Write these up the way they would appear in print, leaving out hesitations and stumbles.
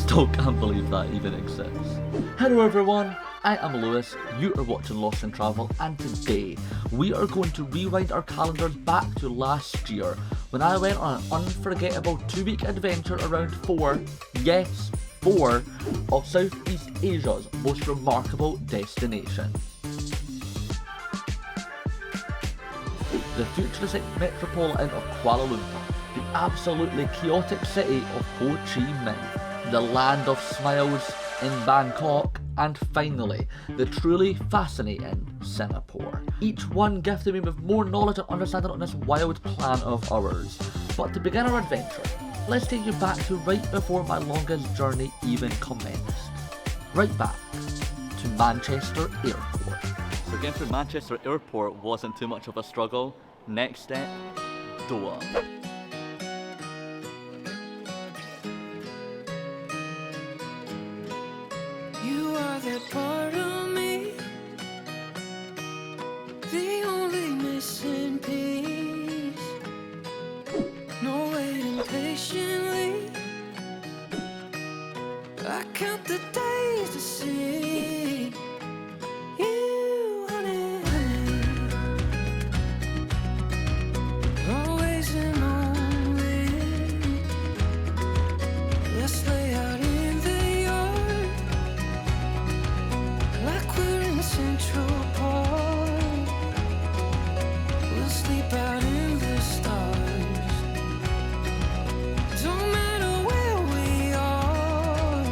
still can't believe that even exists. Hello everyone, I am Lewis, you are watching Lost in Travel, and today we are going to rewind our calendars back to last year when I went on an unforgettable 2-week adventure around four of Southeast Asia's most remarkable destinations. The futuristic metropolitan of Kuala Lumpur, the absolutely chaotic city of Ho Chi Minh, the land of smiles in Bangkok, and finally, the truly fascinating Singapore. Each one gifted me with more knowledge and understanding on this wild plan of ours. But to begin our adventure, let's take you back to right before my longest journey even commenced. Right back to Manchester Airport. So getting through Manchester Airport wasn't too much of a struggle. Next step, Doha. You are that part of me, the only missing piece. No waiting patiently, I count the days to see you, honey, always and only. Let's lay out in the yard like we're in Central Park. We'll sleep out in the stars. Don't matter where we are.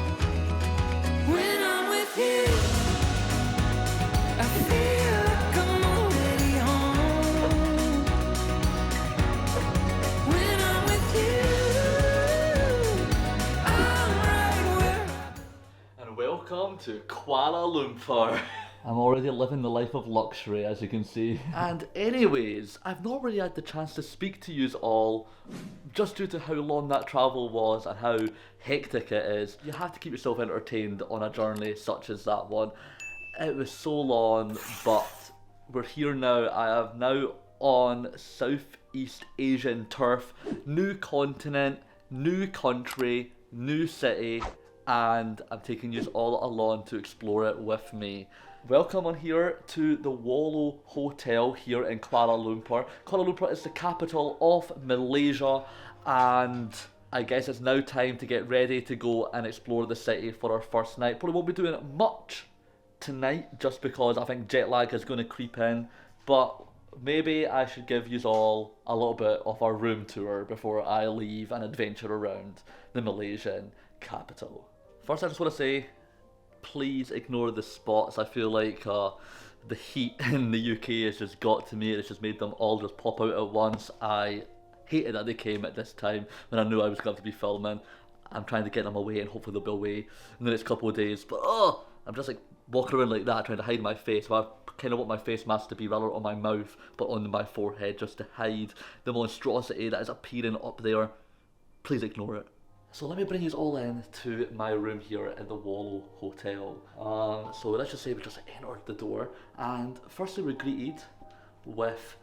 When I'm with you, I feel like I'm already home. When I'm with you, I'm right where And welcome to Kuala Lumpur. I'm already living the life of luxury, as you can see. And anyways, I've not really had the chance to speak to yous all, just due to how long that travel was and how hectic it is. You have to keep yourself entertained on a journey such as that one. It was so long, but we're here now. I am now on Southeast Asian turf, new continent, new country, new city, and I'm taking you all along to explore it with me. Welcome on here to the Wallow Hotel here in Kuala Lumpur. Kuala Lumpur is the capital of Malaysia, and I guess it's now time to get ready to go and explore the city for our first night. Probably won't be doing much tonight just because I think jet lag is going to creep in, but maybe I should give you all a little bit of our room tour before I leave and adventure around the Malaysian capital. First, I just want to say, please ignore the spots. I feel like the heat in the UK has just got to me. It's just made them all just pop out at once. I hated that they came at this time when I knew I was going to be filming. I'm trying to get them away and hopefully they'll be away in the next couple of days. But I'm just like walking around like that trying to hide my face. So I kind of want my face mask to be rather on my mouth but on my forehead just to hide the monstrosity that is appearing up there. Please ignore it. So let me bring you all in to my room here in the Wallow Hotel. So let's just say we just entered the door, and firstly we're greeted with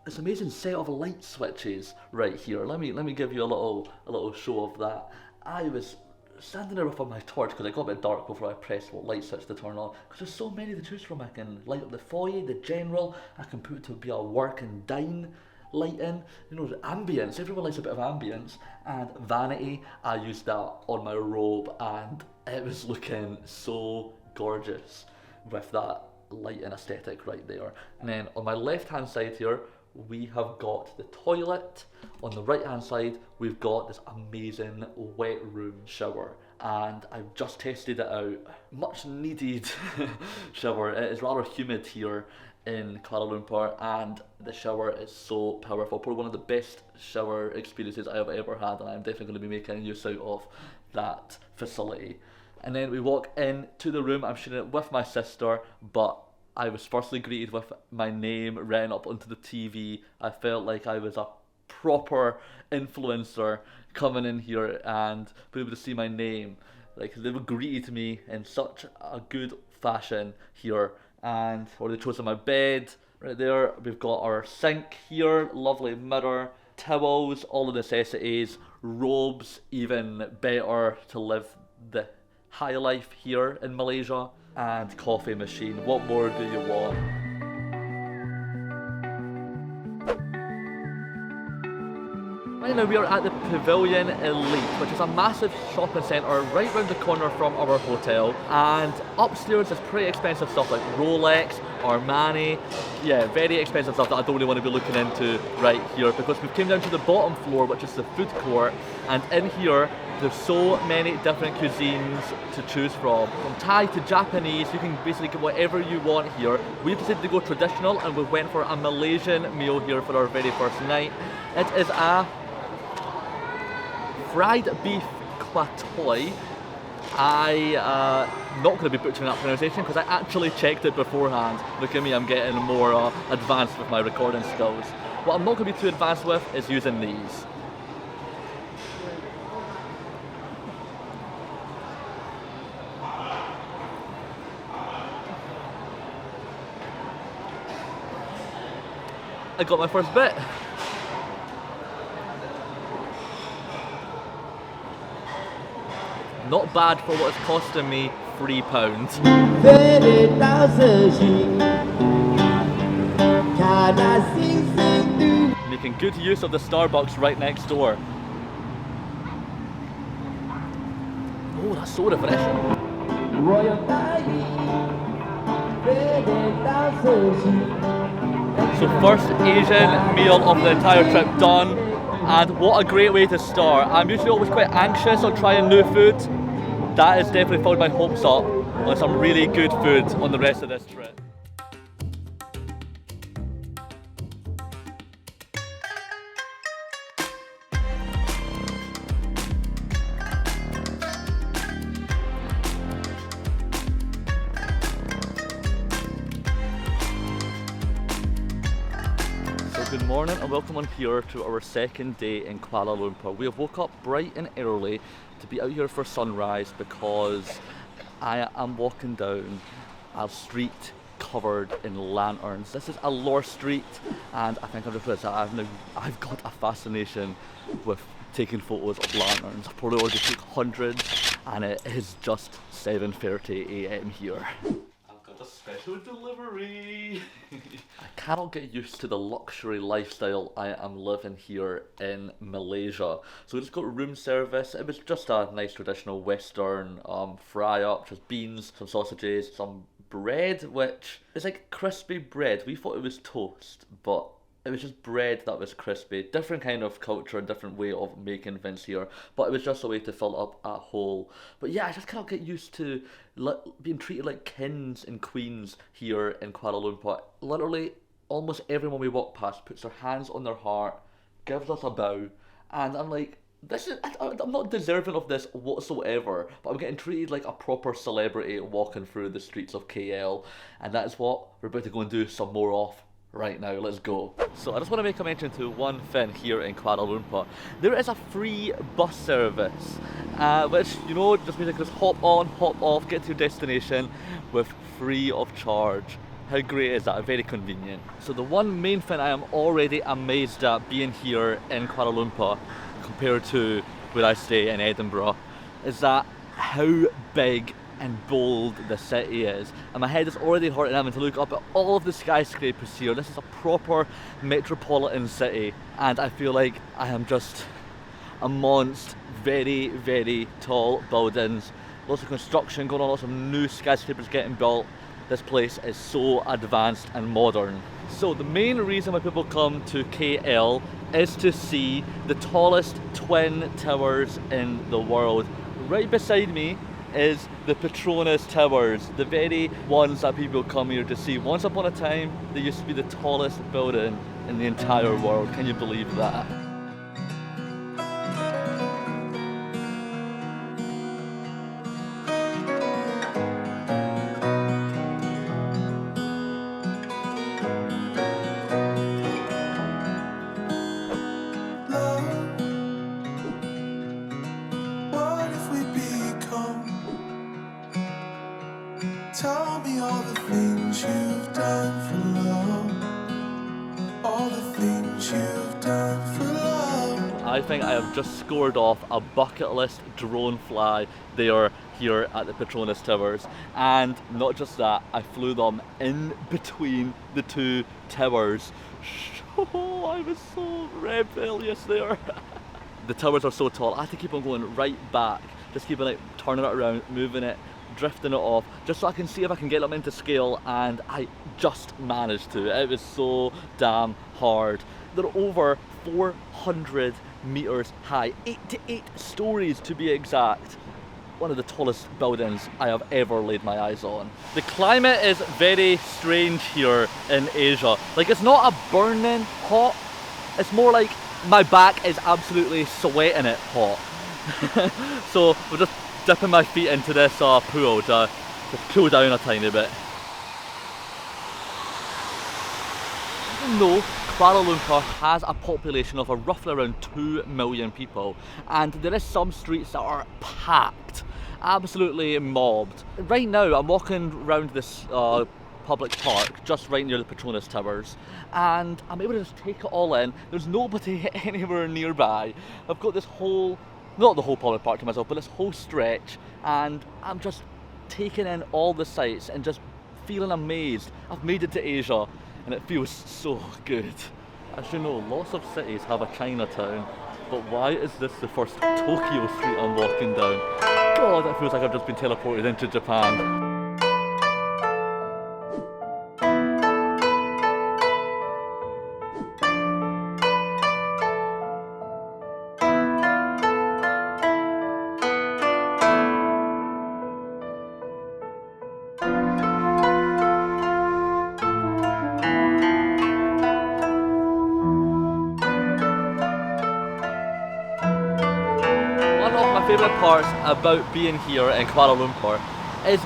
this amazing set of light switches right here. Let me give you a little show of that. I was standing there with my torch because it got a bit dark before I pressed what light switch to turn on. Because there's so many to choose from. I can light up the foyer, the general. I can put it to be a work and dine lighting, you know, the ambience. Everyone likes a bit of ambience. And vanity, I used that on my robe, and it was looking so gorgeous with that lighting aesthetic right there. And then on my left hand side here, we have got the toilet. On the right hand side, we've got this amazing wet room shower, and I've just tested it out. Much needed shower. It is rather humid here in Kuala Lumpur, and the shower is so powerful. Probably one of the best shower experiences I have ever had, and I'm definitely going to be making use out of that facility. And then we walk into the room. I'm sharing it with my sister, but I was firstly greeted with my name written up onto the TV. I felt like I was a proper influencer coming in here and being able to see my name. Like, they were greeted me in such a good fashion here. And already chosen my bed right there. We've got our sink here, lovely mirror, towels, all the necessities robes even better to live the high life here in Malaysia, and coffee machine. What more do you want? Right now we are at the Pavilion Elite, which is a massive shopping centre right round the corner from our hotel, and upstairs is pretty expensive stuff like Rolex, Armani, yeah, very expensive stuff that I don't really want to be looking into right here, because we've came down to the bottom floor, which is the food court, and in here there's so many different cuisines to choose from Thai to Japanese. You can basically get whatever you want here. We decided to go traditional and we went for a Malaysian meal here for our very first night. It is a fried beef Kwai. I'm not going to be butchering that pronunciation because I actually checked it beforehand. Look at me, I'm getting more advanced with my recording skills. What I'm not going to be too advanced with is using these. I got my first bit. Not bad for what it's costing me, £3. Making good use of the Starbucks right next door. Oh, that's so refreshing. So first Asian meal of the entire trip done, and what a great way to start. I'm usually always quite anxious on trying new food. That has definitely filled my hopes up on some really good food on the rest of this trip. Good morning and welcome on here to our second day in Kuala Lumpur. We have woke up bright and early to be out here for sunrise because I am walking down a street covered in lanterns. This is Allure Street, and I think I've just realised that I've got a fascination with taking photos of lanterns. I've probably already took hundreds and it is just 7:30 AM here. A special delivery. I cannot get used to the luxury lifestyle I am living here in Malaysia. So we just got room service. It was just a nice traditional Western fry up, just beans, some sausages, some bread, which is like crispy bread. We thought it was toast, but it was just bread that was crispy. Different kind of culture, different way of making things here, but it was just a way to fill up a hole. But yeah, I just cannot get used to being treated like kings and queens here in Kuala Lumpur. Literally, almost everyone we walk past puts their hands on their heart, gives us a bow, and I'm like, I'm not deserving of this whatsoever, but I'm getting treated like a proper celebrity walking through the streets of KL, and that is what we're about to go and do some more of right now. Let's go. So I just want to make a mention to one thing here in Kuala Lumpur. There is a free bus service, which, you know, just basically just hop on, hop off, get to your destination with free of charge. How great is that? Very convenient. So the one main thing I am already amazed at being here in Kuala Lumpur compared to where I stay in Edinburgh is that how big and bold the city is, and my head is already hurting having to look up at all of the skyscrapers here. This is a proper metropolitan city, and I feel like I am just amongst very, very tall buildings, lots of construction going on, lots of new skyscrapers getting built. This place is so advanced and modern. So the main reason why people come to KL is to see the tallest twin towers in the world. Right beside me is the Petronas Towers, the very ones that people come here to see. Once upon a time, they used to be the tallest building in the entire world. Can you believe that? Tell me all the things you've done for love. All the things you've done for love. I think I have just scored off a bucket list drone fly there here at the Petronas Towers. And not just that, I flew them in between the two towers. Oh, I was so rebellious there. The towers are so tall, I had to keep on going right back, just keeping like turning it around, moving it, drifting it off, just so I can see if I can get them into scale, and I just managed to. It was so damn hard. They're over 400 meters high, 88 stories to be exact. One of the tallest buildings I have ever laid my eyes on. The climate is very strange here in Asia. Like, it's not a burning hot, it's more like my back is absolutely sweating it hot. So we're just dipping my feet into this pool to cool down a tiny bit. Even though Kuala Lumpur has a population of roughly around 2 million people, and there is some streets that are packed, absolutely mobbed. Right now I'm walking around this public park just right near the Petronas Towers, and I'm able to just take it all in. There's nobody anywhere nearby. I've got this whole, not the whole public park to myself, but this whole stretch, and I'm just taking in all the sights and just feeling amazed. I've made it to Asia and it feels so good. As you know, lots of cities have a Chinatown, but why is this the first Tokyo street I'm walking down? God, it feels like I've just been teleported into Japan. Favourite parts about being here in Kuala Lumpur is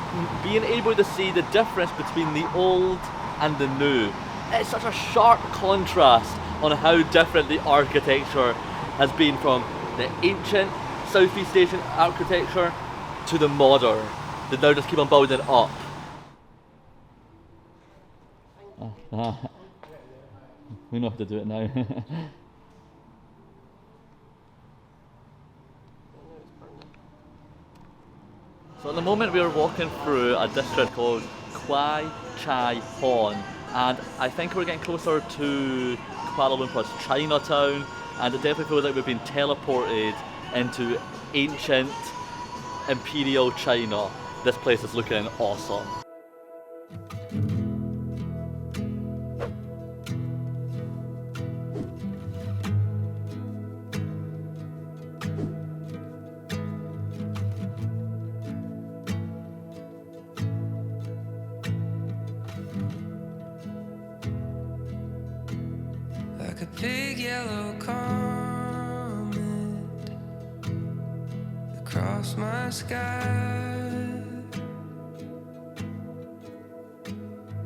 being able to see the difference between the old and the new. It's such a sharp contrast on how different the architecture has been from the ancient Southeast Asian architecture to the modern. They now just keep on building up. We know how to do it now. So at the moment we are walking through a district called Kwai and I think we're getting closer to Kuala Lumpur's Chinatown, and it definitely feels like we've been teleported into ancient imperial China. This place is looking awesome. Like a big yellow comet across my sky,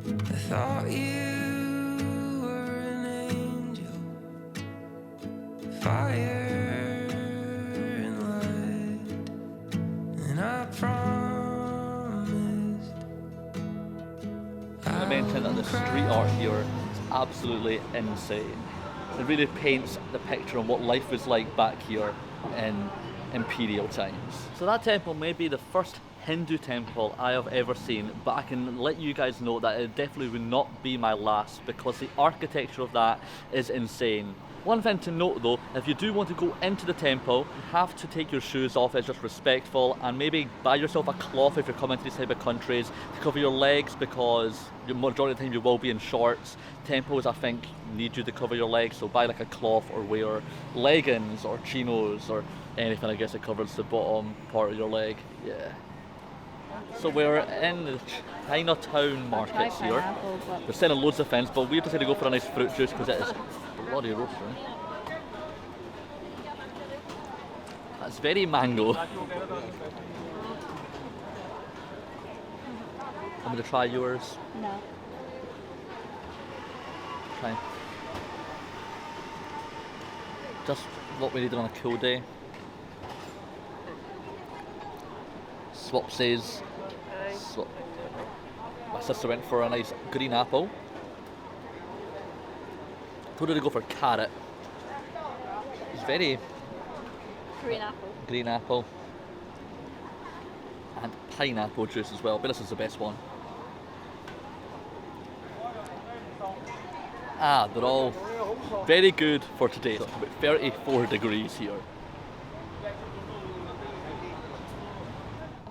I thought you were an angel, fire and light, and I promised I mentioned that the street art here is absolutely insane. It really paints the picture of what life was like back here in imperial times. So that temple may be the first Hindu temple I have ever seen, but I can let you guys know that it definitely would not be my last, because the architecture of that is insane. One thing to note though, if you do want to go into the temple, you have to take your shoes off. It's just respectful, and maybe buy yourself a cloth if you're coming to these type of countries to cover your legs, because the majority of the time you will be in shorts. Temples, I think, need you to cover your legs, so buy like a cloth or wear leggings or chinos or anything, I guess, that covers the bottom part of your leg. Yeah. So we're in the Chinatown markets here. They're selling loads of things, but we decided to go for a nice fruit juice because it is bloody roasting. That's very mango. I'm going to try yours. No. Try. Just what we needed on a cool day. Swapsies. My sister went for a nice green apple. Told her to go for carrot. It's very Green apple. Green apple. And pineapple juice as well, but this is the best one. Ah, they're all very good for today. So it's about 34 degrees here.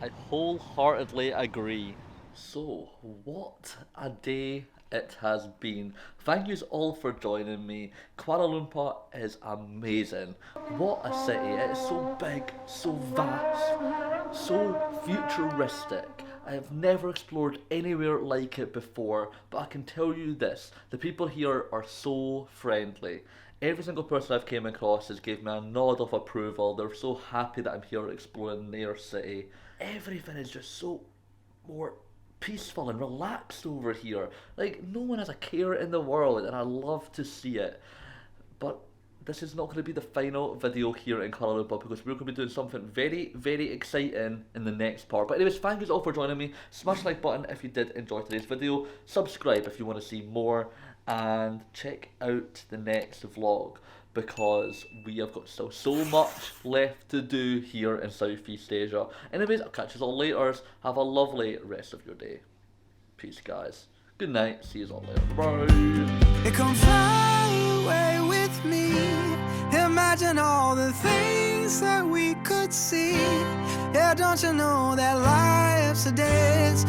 I wholeheartedly agree. So, what a day it has been. Thank you all for joining me. Kuala Lumpur is amazing. What a city. It is so big, so vast, so futuristic. I have never explored anywhere like it before, but I can tell you this, the people here are so friendly. Every single person I've came across has gave me a nod of approval. They're so happy that I'm here exploring their city. Everything is just so more peaceful and relaxed over here. Like, no one has a care in the world, and I love to see it. But this is not going to be the final video here in Kuala Lumpur, because we're going to be doing something very, very exciting in the next part. But anyways, thank you all for joining me. Smash the like button if you did enjoy today's video. Subscribe if you want to see more. And check out the next vlog, because we have got still so much left to do here in Southeast Asia. Anyways, I'll catch you all later. Have a lovely rest of your day. Peace, guys. Good night. See you all later. Bye. Come fly away with me. Imagine all the things that we could see. Yeah, don't you know that life's a dance?